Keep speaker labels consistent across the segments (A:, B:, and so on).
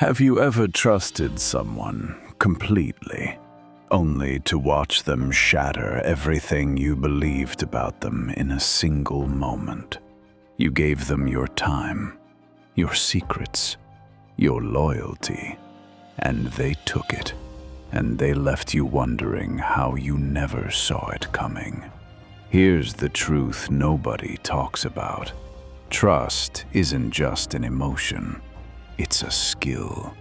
A: Have you ever trusted someone completely, only to watch them shatter everything you believed about them in a single moment? You gave them your time, your secrets, your loyalty, and they took it, and they left you wondering how you never saw it coming. Here's the truth nobody talks about. Trust isn't just an emotion. It's a skill.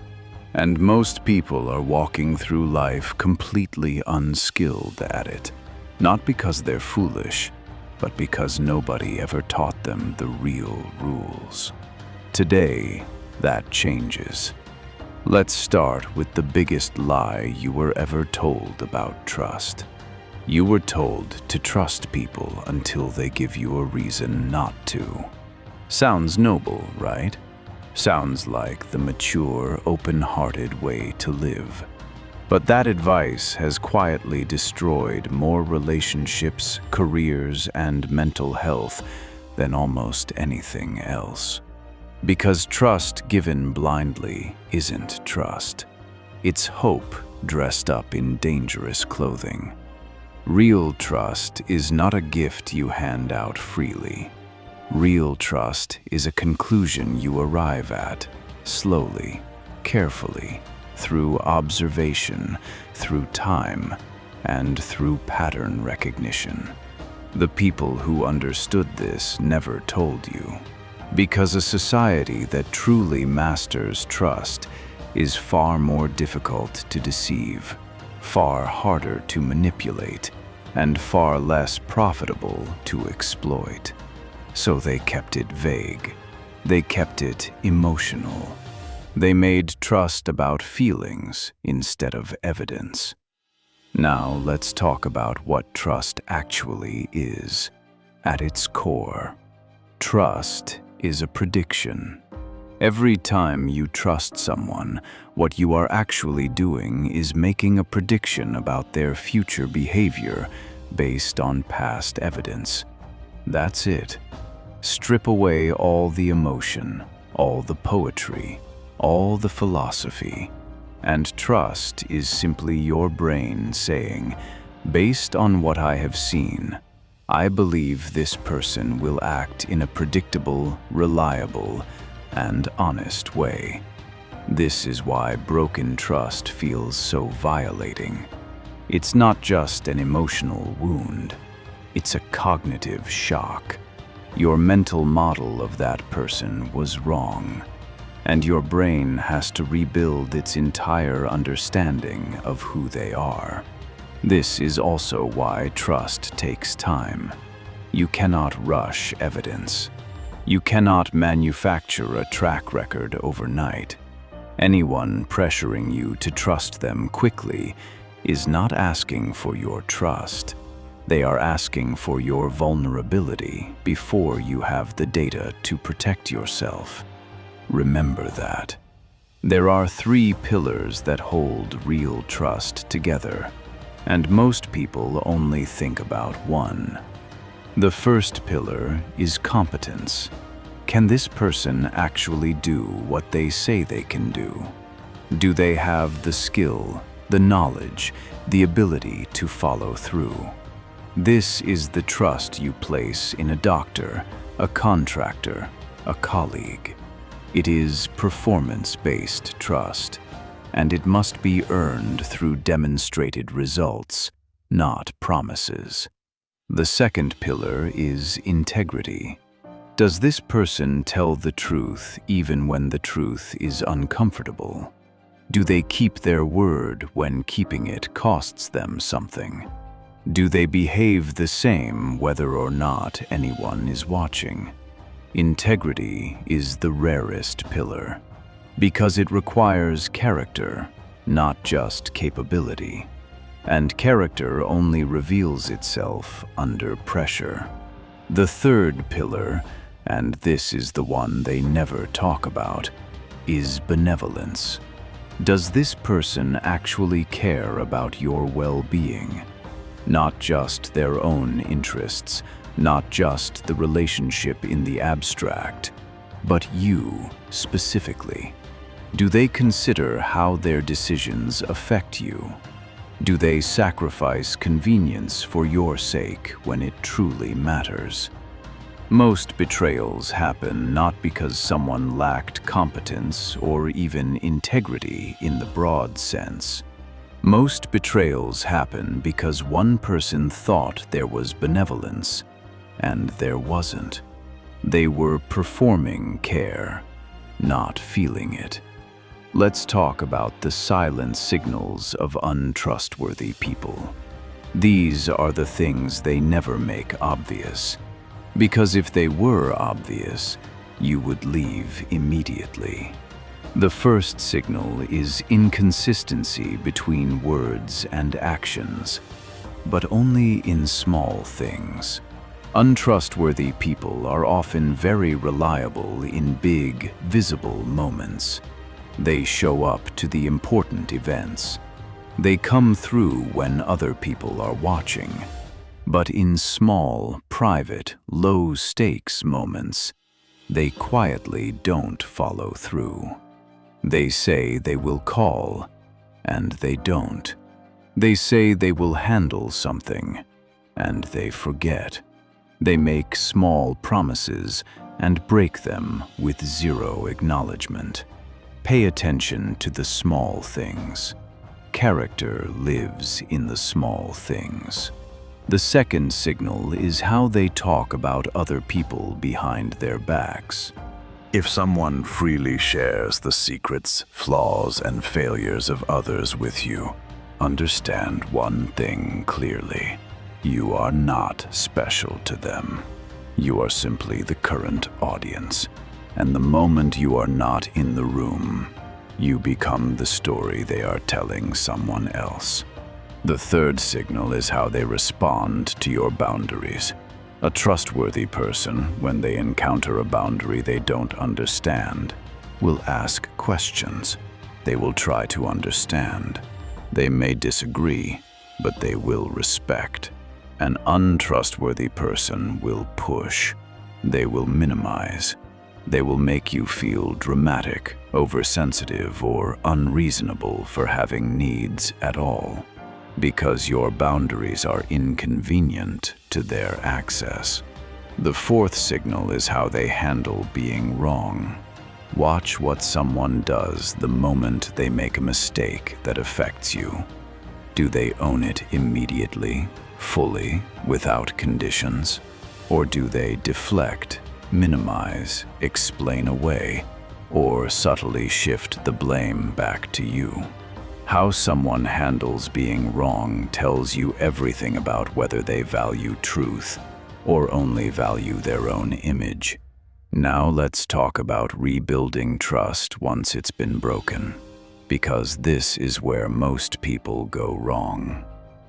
A: And most people are walking through life completely unskilled at it. Not because they're foolish, but because nobody ever taught them the real rules. Today, that changes. Let's start with the biggest lie you were ever told about trust. You were told to trust people until they give you a reason not to. Sounds noble, right? Sounds like the mature, open-hearted way to live. But that advice has quietly destroyed more relationships, careers, and mental health than almost anything else. Because trust given blindly isn't trust. It's hope dressed up in dangerous clothing. Real trust is not a gift you hand out freely. Real trust is a conclusion you arrive at, slowly, carefully, through observation, through time, and through pattern recognition. The people who understood this never told you, because a society that truly masters trust is far more difficult to deceive, far harder to manipulate, and far less profitable to exploit. So they kept it vague. They kept it emotional. They made trust about feelings instead of evidence. Now let's talk about what trust actually is. At its core, trust is a prediction. Every time you trust someone, what you are actually doing is making a prediction about their future behavior based on past evidence. That's it. Strip away all the emotion, all the poetry, all the philosophy, and trust is simply your brain saying, based on what I have seen, I believe this person will act in a predictable, reliable, and honest way. This is why broken trust feels so violating. It's not just an emotional wound, it's a cognitive shock. Your mental model of that person was wrong, and your brain has to rebuild its entire understanding of who they are. This is also why trust takes time. You cannot rush evidence. You cannot manufacture a track record overnight. Anyone pressuring you to trust them quickly is not asking for your trust. They are asking for your vulnerability before you have the data to protect yourself. Remember that. There are 3 pillars that hold real trust together, and most people only think about one. The first pillar is competence. Can this person actually do what they say they can do? Do they have the skill, the knowledge, the ability to follow through? This is the trust you place in a doctor, a contractor, a colleague. It is performance-based trust, and it must be earned through demonstrated results, not promises. The second pillar is integrity. Does this person tell the truth even when the truth is uncomfortable? Do they keep their word when keeping it costs them something? Do they behave the same whether or not anyone is watching? Integrity is the rarest pillar, because it requires character, not just capability. And character only reveals itself under pressure. The third pillar, and this is the one they never talk about, is benevolence. Does this person actually care about your well-being? Not just their own interests, not just the relationship in the abstract, but you specifically. Do they consider how their decisions affect you? Do they sacrifice convenience for your sake when it truly matters? Most betrayals happen not because someone lacked competence or even integrity in the broad sense. Most betrayals happen because one person thought there was benevolence, and there wasn't. They were performing care, not feeling it. Let's talk about the silent signals of untrustworthy people. These are the things they never make obvious. Because if they were obvious, you would leave immediately. The first signal is inconsistency between words and actions, but only in small things. Untrustworthy people are often very reliable in big, visible moments. They show up to the important events. They come through when other people are watching. But in small, private, low-stakes moments, they quietly don't follow through. They say they will call, and they don't. They say they will handle something, and they forget. They make small promises and break them with zero acknowledgement. Pay attention to the small things. Character lives in the small things. The second signal is how they talk about other people behind their backs.
B: If someone freely shares the secrets, flaws, and failures of others with you, understand one thing clearly. You are not special to them. You are simply the current audience. And the moment you are not in the room, you become the story they are telling someone else. The third signal is how they respond to your boundaries. A trustworthy person, when they encounter a boundary they don't understand, will ask questions. They will try to understand. They may disagree, but they will respect. An untrustworthy person will push. They will minimize. They will make you feel dramatic, oversensitive, or unreasonable for having needs at all, because your boundaries are inconvenient to their access. The fourth signal is how they handle being wrong. Watch what someone does the moment they make a mistake that affects you. Do they own it immediately, fully, without conditions? Or do they deflect, minimize, explain away, or subtly shift the blame back to you? How someone handles being wrong tells you everything about whether they value truth or only value their own image. Now let's talk about rebuilding trust once it's been broken, because this is where most people go wrong.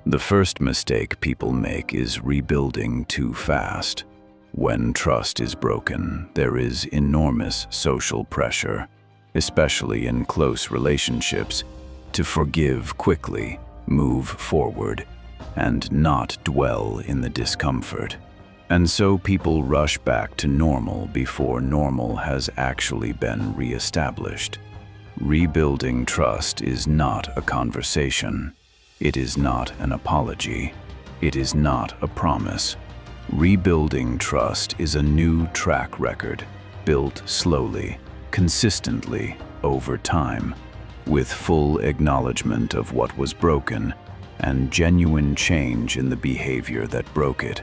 B: The first mistake people make is rebuilding too fast. When trust is broken, there is enormous social pressure, especially in close relationships, to forgive quickly, move forward, and not dwell in the discomfort. And so people rush back to normal before normal has actually been reestablished. Rebuilding trust is not a conversation. It is not an apology. It is not a promise. Rebuilding trust is a new track record, built slowly, consistently, over time, with full acknowledgement of what was broken and genuine change in the behavior that broke it.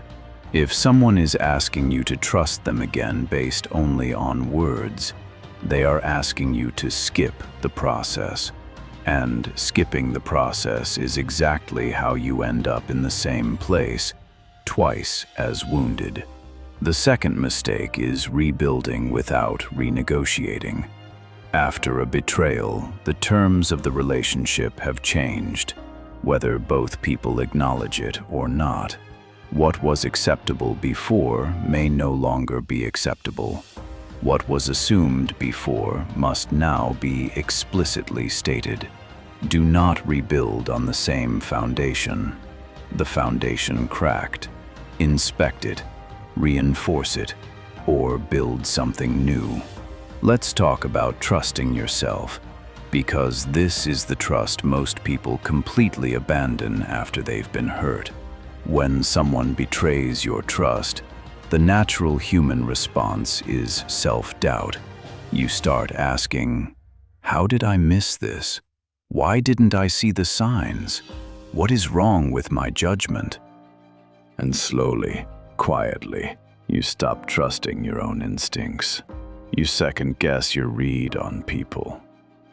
B: If someone is asking you to trust them again based only on words, they are asking you to skip the process. And skipping the process is exactly how you end up in the same place, twice as wounded. The second mistake is rebuilding without renegotiating. After a betrayal, the terms of the relationship have changed, whether both people acknowledge it or not. What was acceptable before may no longer be acceptable. What was assumed before must now be explicitly stated. Do not rebuild on the same foundation. The foundation cracked. Inspect it, reinforce it, or build something new. Let's talk about trusting yourself Because this is the trust most people completely abandon after they've been hurt. When someone betrays your trust, the natural human response is self-doubt. You start asking, "How did I miss this? Why didn't I see the signs? What is wrong with my judgment?" And slowly, quietly, you stop trusting your own instincts. You second-guess your read on people.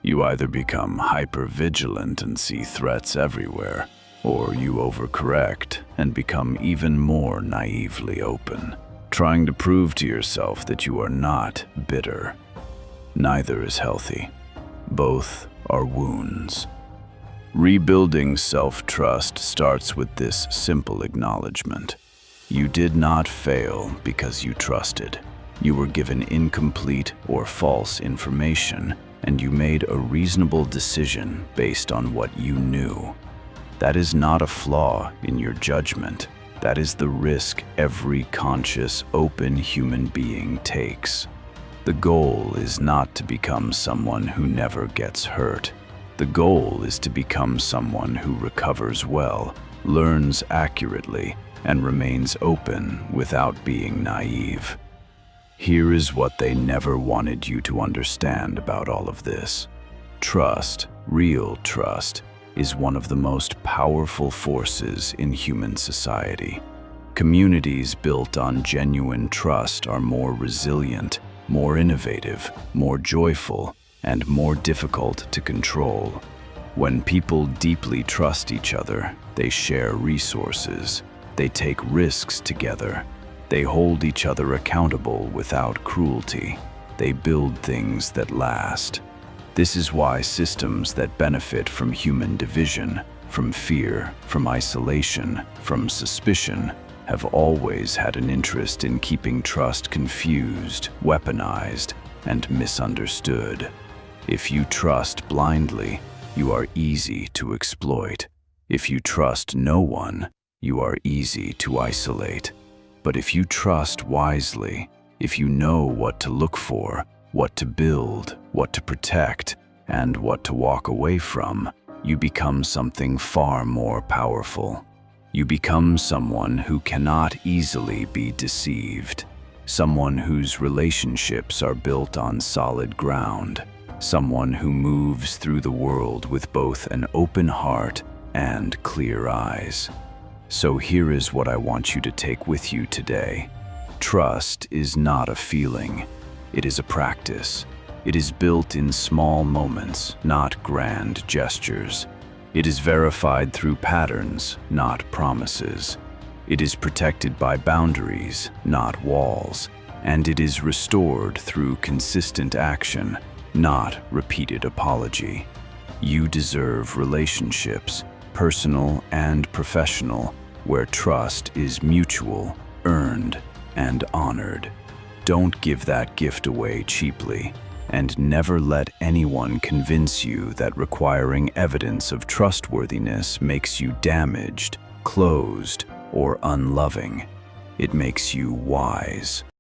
B: You either become hyper-vigilant and see threats everywhere, or you overcorrect and become even more naively open, trying to prove to yourself that you are not bitter. Neither is healthy. Both are wounds. Rebuilding self-trust starts with this simple acknowledgement. You did not fail because you trusted. You were given incomplete or false information, and you made a reasonable decision based on what you knew. That is not a flaw in your judgment. That is the risk every conscious, open human being takes. The goal is not to become someone who never gets hurt. The goal is to become someone who recovers well, learns accurately, and remains open without being naive. Here is what they never wanted you to understand about all of this. Trust, real trust, is one of the most powerful forces in human society. Communities built on genuine trust are more resilient, more innovative, more joyful, and more difficult to control. When people deeply trust each other, they share resources, they take risks together, they hold each other accountable without cruelty. They build things that last. This is why systems that benefit from human division, from fear, from isolation, from suspicion, have always had an interest in keeping trust confused, weaponized, and misunderstood. If you trust blindly, you are easy to exploit. If you trust no one, you are easy to isolate. But if you trust wisely, if you know what to look for, what to build, what to protect, and what to walk away from, you become something far more powerful. You become someone who cannot easily be deceived, someone whose relationships are built on solid ground, someone who moves through the world with both an open heart and clear eyes. So here is what I want you to take with you today. Trust is not a feeling. It is a practice. It is built in small moments, not grand gestures. It is verified through patterns, not promises. It is protected by boundaries, not walls. And it is restored through consistent action, not repeated apology. You deserve relationships, personal and professional, where trust is mutual, earned, and honored. Don't give that gift away cheaply, and never let anyone convince you that requiring evidence of trustworthiness makes you damaged, closed, or unloving. It makes you wise.